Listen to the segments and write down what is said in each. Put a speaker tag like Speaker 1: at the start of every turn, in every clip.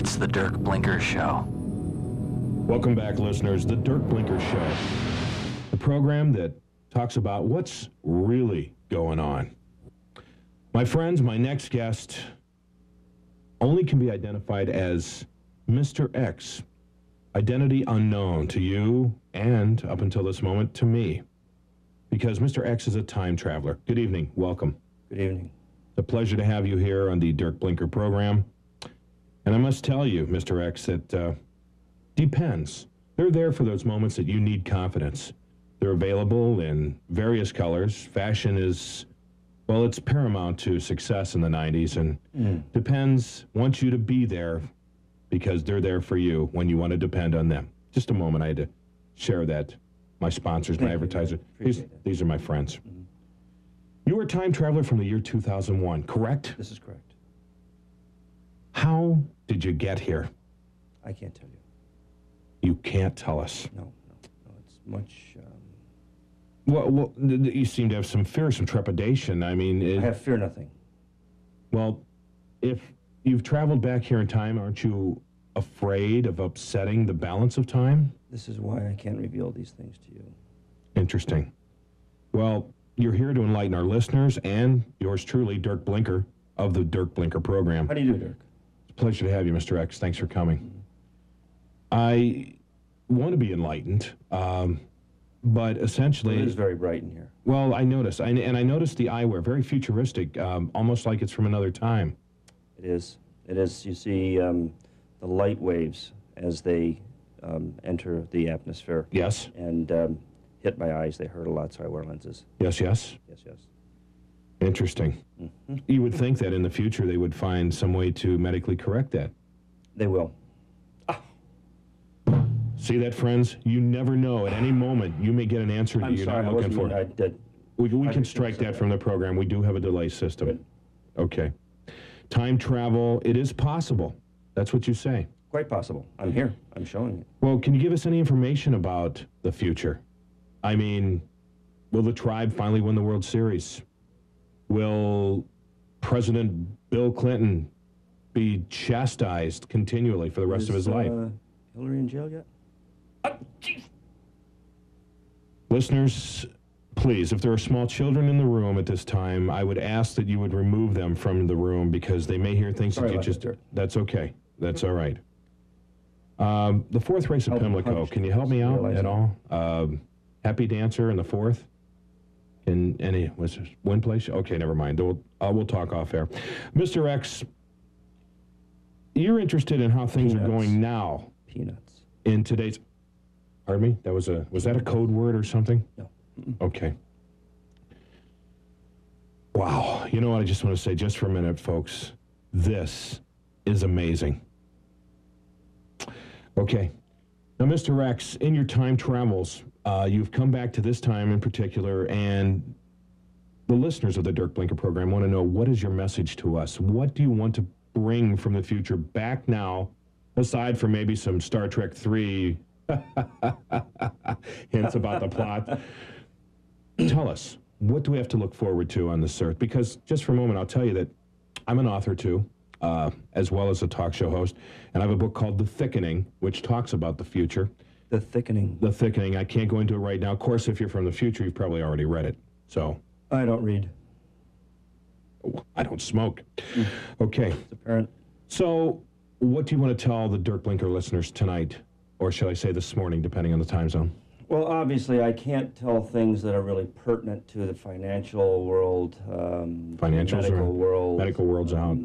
Speaker 1: It's the Dirk Blinker Show.
Speaker 2: Welcome back, listeners. The Dirk Blinker Show, the program that talks about what's really going on. My friends, my next guest only can be identified as Mr. X, identity unknown to you and, up until this moment, to me, because Mr. X is a time traveler. Good evening. Welcome.
Speaker 3: Good evening.
Speaker 2: It's a pleasure to have you here on the Dirk Blinker program. And I must tell you, Mr. X, that depends. They're there for those moments that you need confidence. They're available in various colors. Fashion is, well, it's paramount to success in the 90s, and depends, wants you to be there because they're there for you when you want to depend on them. Just a moment, I had to share that. My sponsors, my advertisers, these are my friends. You were a time traveler from the year 2001, correct?
Speaker 3: This is correct.
Speaker 2: How did you get here?
Speaker 3: I can't tell you.
Speaker 2: You can't tell us.
Speaker 3: No, it's much...
Speaker 2: Well, you seem to have some fear, some trepidation. I mean...
Speaker 3: I have fear nothing.
Speaker 2: Well, if you've traveled back here in time, aren't you afraid of upsetting the balance of time?
Speaker 3: This is why I can't reveal these things to you.
Speaker 2: Interesting. Well, you're here to enlighten our listeners and yours truly, Dirk Blinker, of the Dirk Blinker program.
Speaker 3: How do you do, Dirk?
Speaker 2: It's a pleasure to have you, Mr. X. Thanks for coming. I want to be enlightened, but essentially...
Speaker 3: It is very bright in here.
Speaker 2: Well, I noticed, and I noticed the eyewear, very futuristic, almost like it's from another time.
Speaker 3: It is. It is. You see the light waves as they enter the atmosphere.
Speaker 2: Yes.
Speaker 3: And hit my eyes. They hurt a lot, so I wear lenses.
Speaker 2: Yes, yes.
Speaker 3: Yes, yes.
Speaker 2: Interesting. Mm-hmm. You would think that in the future they would find some way to medically correct that.
Speaker 3: They will.
Speaker 2: See that, friends? You never know. At any moment, you may get an answer that you're not looking for. We can strike that from the program. We do have a delay system.
Speaker 3: Good.
Speaker 2: Okay. Time travel, it is possible. That's what you say.
Speaker 3: Quite possible. I'm here. I'm showing you.
Speaker 2: Well, can you give us any information about the future? I mean, will the Tribe finally win the World Series? Will President Bill Clinton be chastised continually for the rest of his life?
Speaker 3: Hillary in jail yet?
Speaker 2: Listeners, please, if there are small children in the room at this time, I would ask that you would remove them from the room because they may hear things that you just... That's okay. That's all right. The fourth race of Pimlico, can you help me out at all? Happy Dancer in the fourth? Was this win place? Okay, never mind. We'll talk off air. Mr. X, you're interested in how things are going now.
Speaker 3: Peanuts.
Speaker 2: In today's... Pardon me? Was that a code word or something?
Speaker 3: No.
Speaker 2: Okay. Wow. You know what I just want to say just for a minute, folks? This is amazing. Okay. Now, Mr. X, in your time travels, you've come back to this time in particular, and the listeners of the Dirk Blinker program want to know, what is your message to us? What do you want to bring from the future back now, aside from maybe some Star Trek 3 hints about the plot? Tell us, what do we have to look forward to on this earth? Because just for a moment, I'll tell you that I'm an author too, as well as a talk show host, and I have a book called The Thickening, which talks about the future.
Speaker 3: The Thickening.
Speaker 2: The Thickening. I can't go into it right now. Of course, if you're from the future, you've probably already read it. So
Speaker 3: I don't read.
Speaker 2: I don't smoke. Okay.
Speaker 3: It's apparent.
Speaker 2: So what do you want to tell the Dirk Blinker listeners tonight? Or shall I say this morning, depending on the time zone?
Speaker 3: Well, obviously, I can't tell things that are really pertinent to the financial world,
Speaker 2: medical world's out.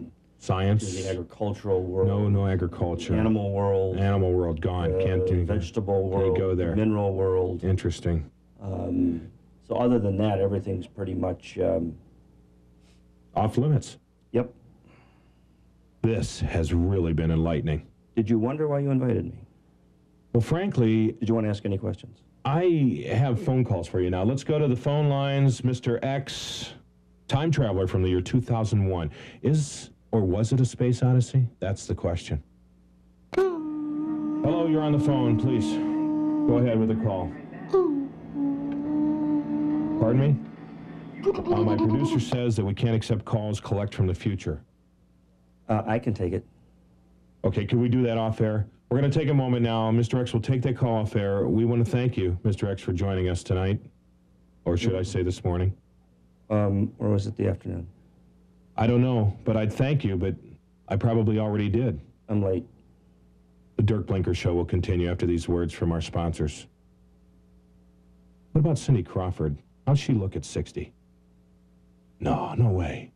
Speaker 2: Science.
Speaker 3: To the agricultural world.
Speaker 2: No agriculture.
Speaker 3: Animal world.
Speaker 2: Animal world, gone. Can't do
Speaker 3: vegetable world.
Speaker 2: Can't go there.
Speaker 3: Mineral world.
Speaker 2: Interesting.
Speaker 3: So other than that, everything's pretty much...
Speaker 2: off limits.
Speaker 3: Yep.
Speaker 2: This has really been enlightening.
Speaker 3: Did you wonder why you invited me?
Speaker 2: Well, frankly...
Speaker 3: Did you want to ask any questions?
Speaker 2: I have phone calls for you now. Let's go to the phone lines. Mr. X, time traveler from the year 2001. Is or was it a space odyssey? That's the question. Hello, you're on the phone. Please, go ahead with the call. Pardon me? My producer says that we can't accept calls collect from the future.
Speaker 3: I can take it.
Speaker 2: Okay, can we do that off air? We're going to take a moment now. Mr. X will take that call off air. We want to thank you, Mr. X, for joining us tonight. Or should I say this morning?
Speaker 3: Or was it the afternoon?
Speaker 2: I don't know, but I'd thank you, but I probably already did.
Speaker 3: I'm late.
Speaker 2: The Dirk Blinker Show will continue after these words from our sponsors. What about Cindy Crawford? How'd she look at 60? No way.